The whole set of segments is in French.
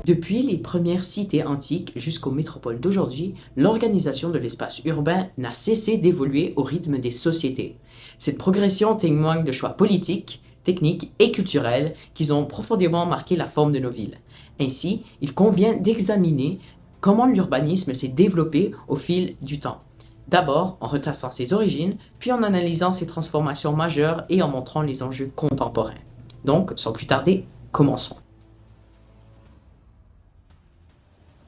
Depuis les premières cités antiques jusqu'aux métropoles d'aujourd'hui, l'organisation de l'espace urbain n'a cessé d'évoluer au rythme des sociétés. Cette progression témoigne de choix politiques, techniques et culturels qui ont profondément marqué la forme de nos villes. Ainsi, il convient d'examiner comment l'urbanisme s'est développé au fil du temps. D'abord en retraçant ses origines, puis en analysant ses transformations majeures et en montrant les enjeux contemporains. Donc, sans plus tarder, commençons.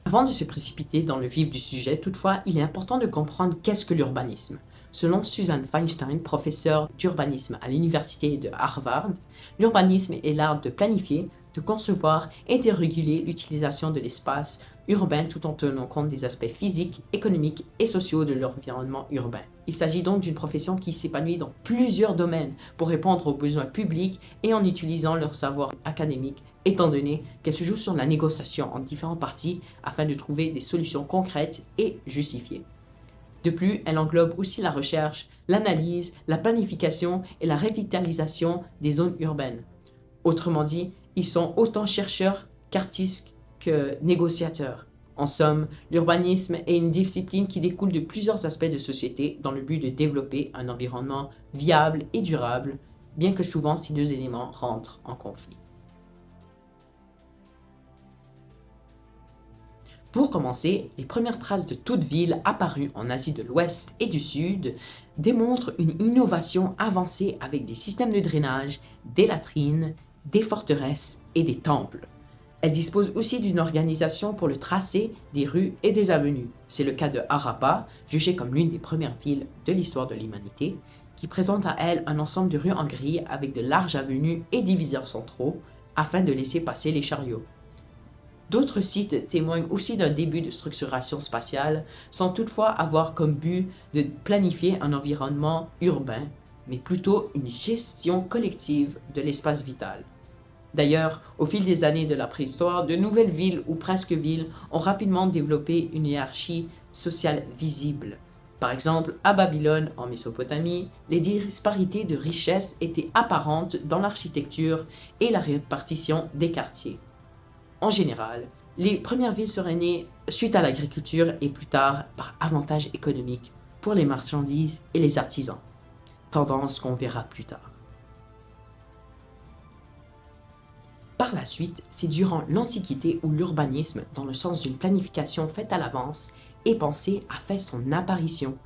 Avant de se précipiter dans le vif du sujet, toutefois, il est important de comprendre qu'est-ce que l'urbanisme. Selon Susan Feinstein, professeure d'urbanisme à l'université de Harvard, l'urbanisme est l'art de planifier, de concevoir et de réguler l'utilisation de l'espace urbain tout en tenant compte des aspects physiques, économiques et sociaux de l'environnement urbain. Il s'agit donc d'une profession qui s'épanouit dans plusieurs domaines pour répondre aux besoins publics et en utilisant leur savoir académique, étant donné qu'elle se joue sur la négociation entre différentes parties afin de trouver des solutions concrètes et justifiées. De plus, elle englobe aussi la recherche, l'analyse, la planification et la revitalisation des zones urbaines. Autrement dit, ils sont autant chercheurs qu'artistes que négociateurs. En somme, l'urbanisme est une discipline qui découle de plusieurs aspects de société dans le but de développer un environnement viable et durable, bien que souvent ces deux éléments rentrent en conflit. Pour commencer, les premières traces de toute ville apparues en Asie de l'Ouest et du Sud démontrent une innovation avancée avec des systèmes de drainage, des latrines, des forteresses et des temples. Elle dispose aussi d'une organisation pour le tracé des rues et des avenues. C'est le cas de Harappa, jugée comme l'une des premières villes de l'histoire de l'humanité, qui présente à elle un ensemble de rues en grille avec de larges avenues et diviseurs centraux afin de laisser passer les chariots. D'autres sites témoignent aussi d'un début de structuration spatiale, sans toutefois avoir comme but de planifier un environnement urbain, mais plutôt une gestion collective de l'espace vital. D'ailleurs, au fil des années de la préhistoire, de nouvelles villes ou presque villes ont rapidement développé une hiérarchie sociale visible. Par exemple, à Babylone, en Mésopotamie, les disparités de richesse étaient apparentes dans l'architecture et la répartition des quartiers. En général, les premières villes seraient nées suite à l'agriculture et plus tard par avantage économique pour les marchandises et les artisans, tendance qu'on verra plus tard. Par la suite, c'est durant l'Antiquité où l'urbanisme, dans le sens d'une planification faite à l'avance et pensée, a fait son apparition.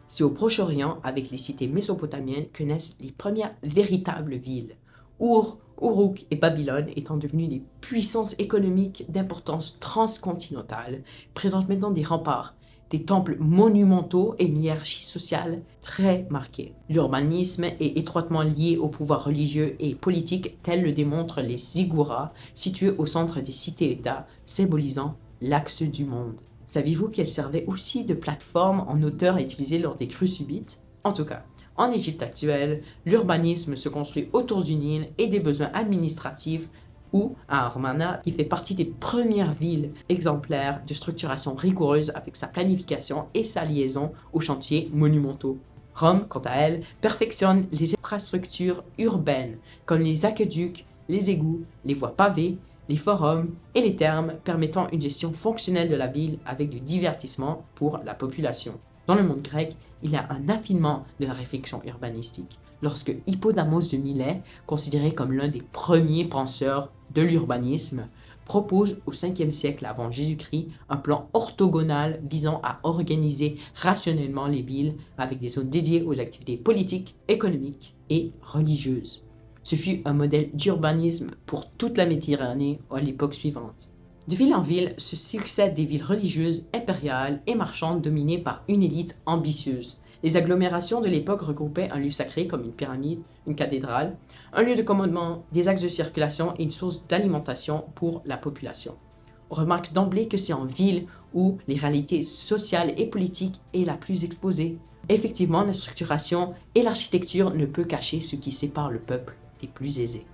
C'est au Proche-Orient, avec les cités mésopotamiennes, que naissent les premières véritables villes. Ur, Uruk et Babylone étant devenues des puissances économiques d'importance transcontinentale, présentent maintenant des remparts, des temples monumentaux et une hiérarchie sociale très marquée. L'urbanisme est étroitement lié au pouvoir religieux et politique, tel le démontrent les ziggourats, situés au centre des cités-États, symbolisant l'axe du monde. Saviez-vous qu'elles servaient aussi de plateforme en hauteur à utiliser lors des crues subites? En tout cas, en Égypte actuelle, l'urbanisme se construit autour du Nil et des besoins administratifs ou à Amarna, qui fait partie des premières villes exemplaires de structuration rigoureuse avec sa planification et sa liaison aux chantiers monumentaux. Rome, quant à elle, perfectionne les infrastructures urbaines comme les aqueducs, les égouts, les voies pavées, les forums et les thermes permettant une gestion fonctionnelle de la ville avec du divertissement pour la population. Dans le monde grec, il y a un affinement de la réflexion urbanistique. Lorsque Hippodamos de Milet, considéré comme l'un des premiers penseurs de l'urbanisme, propose au 5e siècle avant Jésus-Christ un plan orthogonal visant à organiser rationnellement les villes avec des zones dédiées aux activités politiques, économiques et religieuses. Ce fut un modèle d'urbanisme pour toute la Méditerranée à l'époque suivante. De ville en ville se succèdent des villes religieuses, impériales et marchandes dominées par une élite ambitieuse. Les agglomérations de l'époque regroupaient un lieu sacré comme une pyramide, une cathédrale, un lieu de commandement, des axes de circulation et une source d'alimentation pour la population. On remarque d'emblée que c'est en ville où les réalités sociales et politiques est la plus exposée. Effectivement, la structuration et l'architecture ne peuvent cacher ce qui sépare le peuple des plus aisés.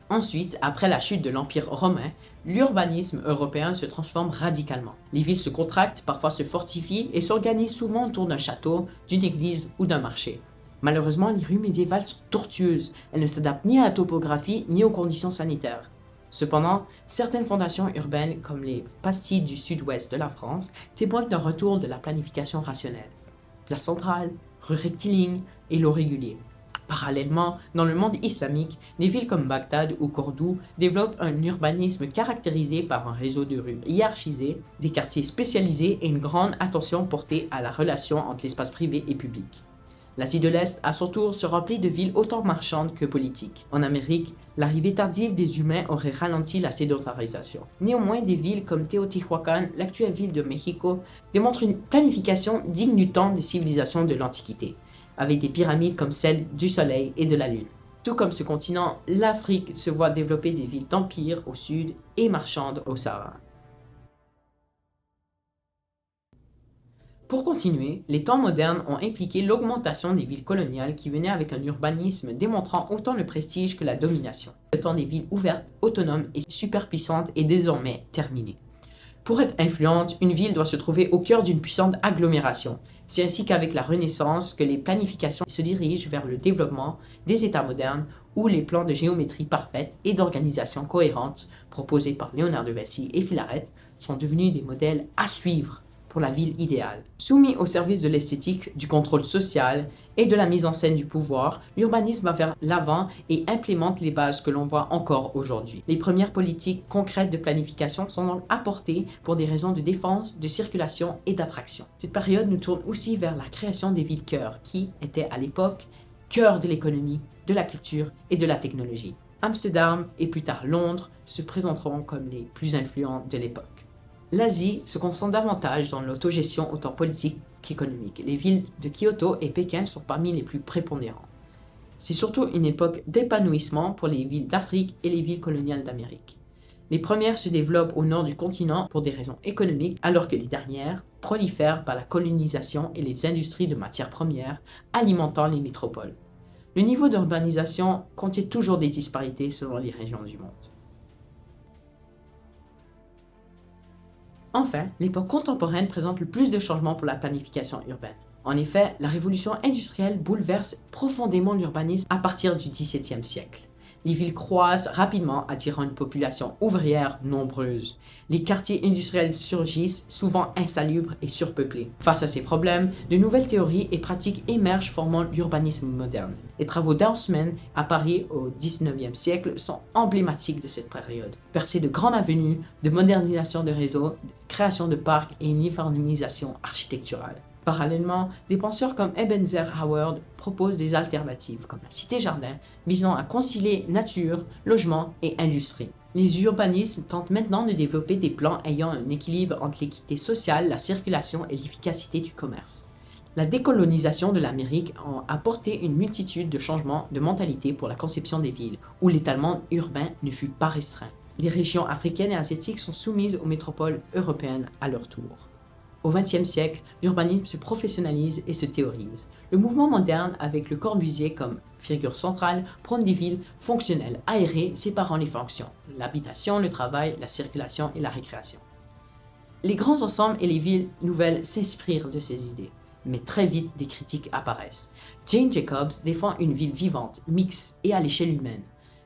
Ensuite, après la chute de l'Empire romain, l'urbanisme européen se transforme radicalement. Les villes se contractent, parfois se fortifient et s'organisent souvent autour d'un château, d'une église ou d'un marché. Malheureusement, les rues médiévales sont tortueuses. Elles ne s'adaptent ni à la topographie ni aux conditions sanitaires. Cependant, certaines fondations urbaines, comme les Bastides du sud-ouest de la France, témoignent d'un retour de la planification rationnelle. Place centrale, rue rectiligne et lots réguliers. Parallèlement, dans le monde islamique, des villes comme Bagdad ou Cordoue développent un urbanisme caractérisé par un réseau de rues hiérarchisées, des quartiers spécialisés et une grande attention portée à la relation entre l'espace privé et public. L'Asie de l'Est, à son tour, se remplit de villes autant marchandes que politiques. En Amérique, l'arrivée tardive des humains aurait ralenti la sédentarisation. Néanmoins, des villes comme Teotihuacan, l'actuelle ville de Mexico, démontrent une planification digne du temps des civilisations de l'Antiquité, avec des pyramides comme celles du Soleil et de la Lune. Tout comme ce continent, l'Afrique se voit développer des villes d'empire au sud et marchandes au Sahara. Pour continuer, les temps modernes ont impliqué l'augmentation des villes coloniales qui venaient avec un urbanisme démontrant autant le prestige que la domination. Le temps des villes ouvertes, autonomes et superpuissantes est désormais terminé. Pour être influente, une ville doit se trouver au cœur d'une puissante agglomération. C'est ainsi qu'avec la Renaissance que les planifications se dirigent vers le développement des États modernes où les plans de géométrie parfaite et d'organisation cohérente proposés par Léonard de Vinci et Philarète sont devenus des modèles à suivre pour la ville idéale. Soumis au service de l'esthétique, du contrôle social et de la mise en scène du pouvoir, l'urbanisme va vers l'avant et implémente les bases que l'on voit encore aujourd'hui. Les premières politiques concrètes de planification sont donc apportées pour des raisons de défense, de circulation et d'attraction. Cette période nous tourne aussi vers la création des villes-cœurs qui étaient à l'époque cœur de l'économie, de la culture et de la technologie. Amsterdam et plus tard Londres se présenteront comme les plus influents de l'époque. L'Asie se concentre davantage dans l'autogestion autant politique qu'économique. Les villes de Kyoto et Pékin sont parmi les plus prépondérantes. C'est surtout une époque d'épanouissement pour les villes d'Afrique et les villes coloniales d'Amérique. Les premières se développent au nord du continent pour des raisons économiques, alors que les dernières prolifèrent par la colonisation et les industries de matières premières alimentant les métropoles. Le niveau d'urbanisation contient toujours des disparités selon les régions du monde. Enfin, l'époque contemporaine présente le plus de changements pour la planification urbaine. En effet, la révolution industrielle bouleverse profondément l'urbanisme à partir du XVIIe siècle. Les villes croissent rapidement, attirant une population ouvrière nombreuse. Les quartiers industriels surgissent, souvent insalubres et surpeuplés. Face à ces problèmes, de nouvelles théories et pratiques émergent formant l'urbanisme moderne. Les travaux d'Haussmann à Paris au XIXe siècle sont emblématiques de cette période. Percées de grandes avenues, de modernisation de réseaux, de création de parcs et une uniformisation architecturale. Parallèlement, des penseurs comme Ebenezer Howard proposent des alternatives, comme la cité-jardin, visant à concilier nature, logement et industrie. Les urbanistes tentent maintenant de développer des plans ayant un équilibre entre l'équité sociale, la circulation et l'efficacité du commerce. La décolonisation de l'Amérique a apporté une multitude de changements de mentalité pour la conception des villes, où l'étalement urbain ne fut pas restreint. Les régions africaines et asiatiques sont soumises aux métropoles européennes à leur tour. Au XXe siècle, l'urbanisme se professionnalise et se théorise. Le mouvement moderne, avec Le Corbusier comme figure centrale, prône des villes fonctionnelles, aérées, séparant les fonctions, l'habitation, le travail, la circulation et la récréation. Les grands ensembles et les villes nouvelles s'inspirent de ces idées, mais très vite des critiques apparaissent. Jane Jacobs défend une ville vivante, mixte et à l'échelle humaine,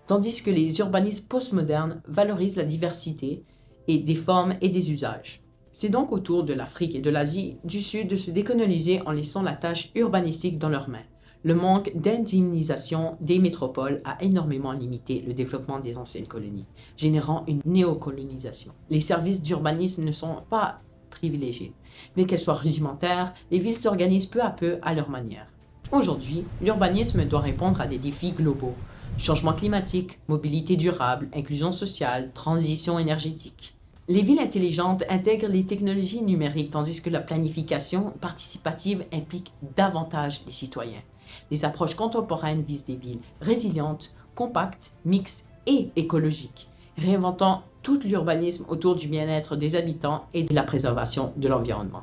tandis que les urbanistes postmodernes valorisent la diversité et des formes et des usages. C'est donc au tour de l'Afrique et de l'Asie du Sud de se décoloniser en laissant la tâche urbanistique dans leurs mains. Le manque d'indemnisation des métropoles a énormément limité le développement des anciennes colonies, générant une néocolonisation. Les services d'urbanisme ne sont pas privilégiés. Mais qu'elles soient rudimentaires, les villes s'organisent peu à peu à leur manière. Aujourd'hui, l'urbanisme doit répondre à des défis globaux. Changement climatique, mobilité durable, inclusion sociale, transition énergétique. Les villes intelligentes intègrent les technologies numériques tandis que la planification participative implique davantage les citoyens. Les approches contemporaines visent des villes résilientes, compactes, mixtes et écologiques, réinventant tout l'urbanisme autour du bien-être des habitants et de la préservation de l'environnement.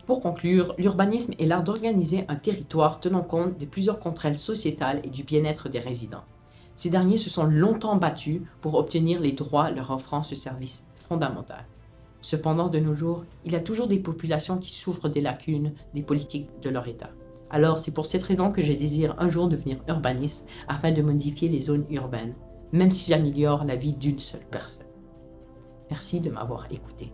Pour conclure, l'urbanisme est l'art d'organiser un territoire tenant compte de plusieurs contraintes sociétales et du bien-être des résidents. Ces derniers se sont longtemps battus pour obtenir les droits leur offrant ce service fondamental. Cependant, de nos jours, il y a toujours des populations qui souffrent des lacunes des politiques de leur État. Alors, c'est pour cette raison que je désire un jour devenir urbaniste afin de modifier les zones urbaines, même si j'améliore la vie d'une seule personne. Merci de m'avoir écouté.